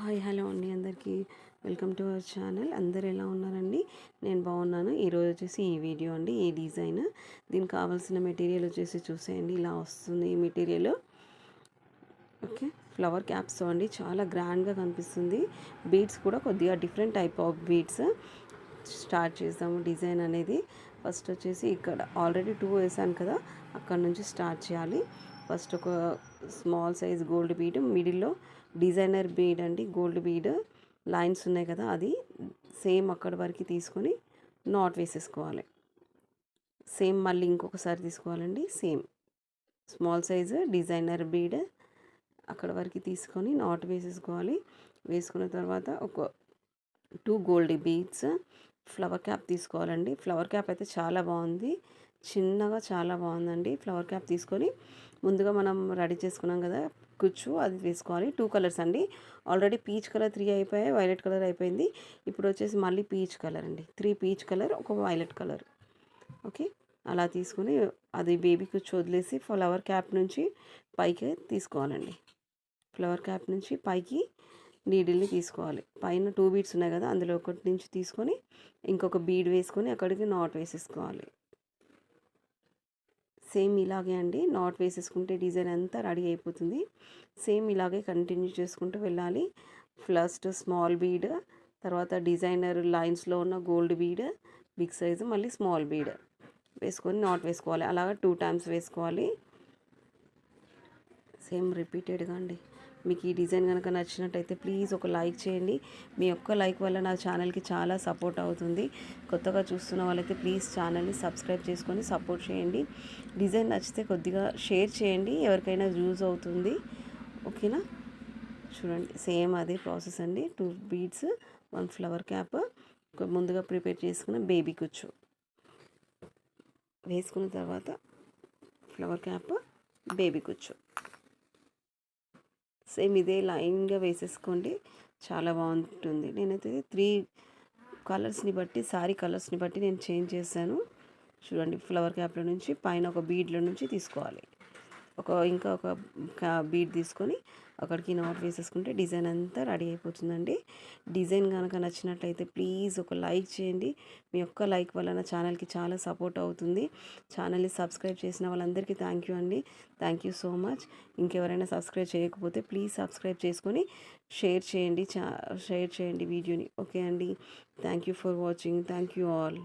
Hi hello అండి అందరికీ welcome to our channel. అందరు ఎలా ఉన్నారండి? నేను బాగున్నాను. ఈరోజు వచ్చేసి ఈ వీడియో అండి, ఈ డిజైన్. దీనికి కావాల్సిన మెటీరియల్ వచ్చేసి చూసేయండి, ఇలా వస్తుంది ఈ మెటీరియల్. ఓకే, ఫ్లవర్ క్యాప్స్ అండి, చాలా గ్రాండ్గా కనిపిస్తుంది. బీడ్స్ కూడా కొద్దిగా different type of beads. Start చేద్దాము డిజైన్ అనేది. ఫస్ట్ వచ్చేసి ఇక్కడ ఆల్రెడీ 2 వేసాను కదా, అక్కడ నుంచి స్టార్ట్ చేయాలి. ఫస్ట్ ఒక స్మాల్ సైజ్ గోల్డ్ బీడ్, మిడిల్లో డిజైనర్ బీడ్ అండి, గోల్డ్ బీడ్ లైన్స్ ఉన్నాయి కదా, అది సేమ్ అక్కడ వరకు తీసుకొని నాట్ వేసేసుకోవాలి. సేమ్ మళ్ళీ ఇంకొకసారి తీసుకోవాలండి, same small size designer bead అక్కడ వరకు తీసుకొని నాట్ వేసేసుకోవాలి. వేసుకున్న తర్వాత ఒక 2 గోల్డ్ బీడ్స్, ఫ్లవర్ క్యాప్ తీసుకోవాలండి. ఫ్లవర్ క్యాప్ అయితే చాలా బాగుంది, చిన్నగా చాలా బాగుందండి. ఫ్లవర్ క్యాప్ తీసుకొని ముందుగా మనం రెడీ చేసుకున్నాం కదా కుచ్చు, అది వేసుకోవాలి. 2 కలర్స్ అండి, ఆల్రెడీ పీచ్ కలర్ 3 అయిపోయాయి, వైలెట్ కలర్ అయిపోయింది. ఇప్పుడు వచ్చేసి మళ్ళీ పీచ్ కలర్ అండి, 3 పీచ్ కలర్, ఒక వైలెట్ కలర్. ఓకే, అలా తీసుకుని అది బేబీ కుచ్చు వదిలేసి ఫ్లవర్ క్యాప్ నుంచి పైకి తీసుకోవాలండి. ఫ్లవర్ క్యాప్ నుంచి పైకి నీడిల్ని తీసుకోవాలి. పైన 2 బీడ్స్ ఉన్నాయి కదా, అందులో ఒకటి నుంచి తీసుకొని ఇంకొక బీడ్ వేసుకొని అక్కడికి నాట్ వేసేసుకోవాలి. సేమ్ ఇలాగే అండి, నాట్ వేసేసుకుంటే డిజైన్ అంతా రెడీ అయిపోతుంది. సేమ్ ఇలాగే కంటిన్యూ చేసుకుంటూ వెళ్ళాలి. ఫస్ట్ స్మాల్ బీడ్, తర్వాత డిజైనర్ లైన్స్లో ఉన్న గోల్డ్ బీడ్, బిగ్ సైజు, మళ్ళీ స్మాల్ బీడ్ వేసుకొని నాట్ వేసుకోవాలి. అలాగా 2 టైమ్స్ వేసుకోవాలి. సేమ్ రిపీటెడ్గా అండి. మీకు ఈ డిజైన్ కనుక నచ్చినట్టయితే ప్లీజ్ ఒక లైక్ చేయండి. మీ ఒక్క లైక్ వల్ల నా ఛానల్కి చాలా సపోర్ట్ అవుతుంది. కొత్తగా చూస్తున్న వాళ్ళైతే ప్లీజ్ ఛానల్ని సబ్స్క్రైబ్ చేసుకొని సపోర్ట్ చేయండి. డిజైన్ నచ్చితే కొద్దిగా షేర్ చేయండి, ఎవరికైనా యూజ్ అవుతుంది. ఓకేనా? చూడండి, సేమ్ అదే ప్రాసెస్ అండి. 2 బీడ్స్, 1 ఫ్లవర్ క్యాప్, ముందుగా ప్రిపేర్ చేసుకున్న బేబీ కుచ్చు వేసుకున్న తర్వాత ఫ్లవర్ క్యాప్, బేబీ కుచ్చు సేమ్ ఇదే లైన్గా వేసేసుకోండి, చాలా బాగుంటుంది. నేనైతే 3 కలర్స్ని బట్టి, శారీ కలర్స్ని బట్టి నేను చేంజ్ చేశాను. చూడండి, ఫ్లవర్ క్యాప్ల నుంచి పైన ఒక బీడ్ల నుంచి తీసుకోవాలి. ఇంకా ఒక బీడ్ తీసుకొని అక్కడికి నాట్ వేసేసుకుంటే డిజైన్ అంతా రెడీ అయిపోతుందండి. డిజైన్ కనుక నచ్చినట్లయితే ప్లీజ్ ఒక లైక్ చేయండి. మీ యొక్క లైక్ వల్ల నా ఛానల్కి చాలా సపోర్ట్ అవుతుంది. ఛానల్ని సబ్స్క్రైబ్ చేసిన వాళ్ళందరికీ థ్యాంక్ యూ అండి. Thank you so much. ఇంకెవరైనా సబ్స్క్రైబ్ చేయకపోతే ప్లీజ్ సబ్స్క్రైబ్ చేసుకొని షేర్ చేయండి వీడియోని. ఓకే అండి, thank you for watching. Thank you all.